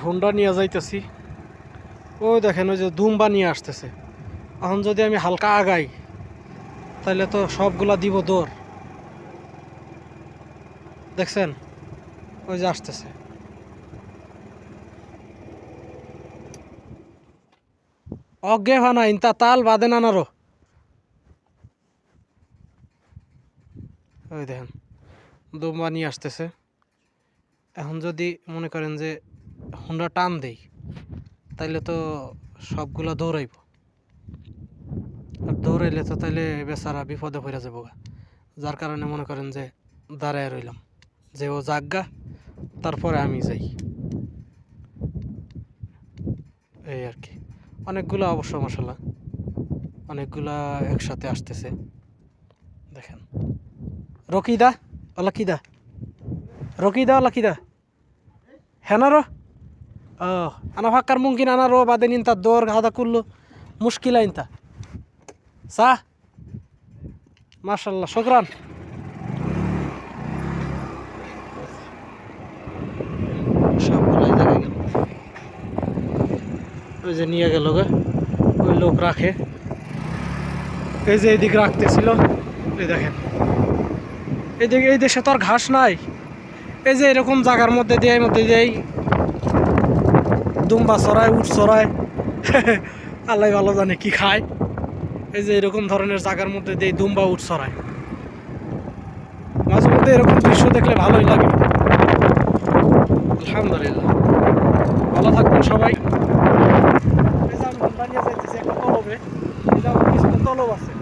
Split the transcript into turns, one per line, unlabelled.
Honda নিয়ে যাইতেছি। ওই দেখেন ওই যে দুম্বা নিয়ে আসতেছে। এখন যদি আমি হালকা আগাই তাহলে তো সবগুলা দিব দৌড়। দেখছেন ওই যে আসতেছে। অজ্ঞে ভানা ইনতা তাল বাদে নানারো। ওই দেখেন দুম্বা নিয়ে আসতেছে। এখন যদি মনে করেন যে হুন্ডা টান দেই তাইলে তো সবগুলা দৌড়াইব। আর দৌড়াইলে তো তাইলে বেচারা বিপদে পড়ে যাবো। যার কারণে মনে করেন যে দাঁড়ায় রইলাম যে ও জাগা তারপরে আমি যাই, এই আর কি। অনেকগুলো অবশ্য মশলা অনেকগুলা একসাথে আসতেছে দেখেন। রকিদা অলাকিদা রকিদা অলাকিদা হেনারো আনা ফাক্কার মুমকিন আনারো বাদে নিন তার দৌড় হাদা করলো মুশকিল আইন তা সা মাশাল্লাহ শুকরান। সবগুলাই জায়গায় গেল। ওই যে নিয়ে গেল গে ওই লোক রাখে, এই যে এইদিকে রাখতেছিল। এই দেখেন এইদিকে এই দেশে তো আর ঘাস নাই। এই যে এরকম জায়গার মধ্যে দিয়েই দুম্বা চড়ায় উট চড়ায় আল্লাহ ভালো জানে কি খায়। এই যে এরকম ধরনের জায়গার মধ্যে দিয়ে দুম্বা উট চড়ায়। মাঝে মধ্যে এরকম দৃশ্য দেখলে ভালোই লাগে। আলহামদুলিল্লাহ, ভালো থাকবেন সবাই। এই যে আমি হুন্ডা নিয়ে যাইতেছি একটা তলবে, এই যে আমার পিছনে তলব আছে।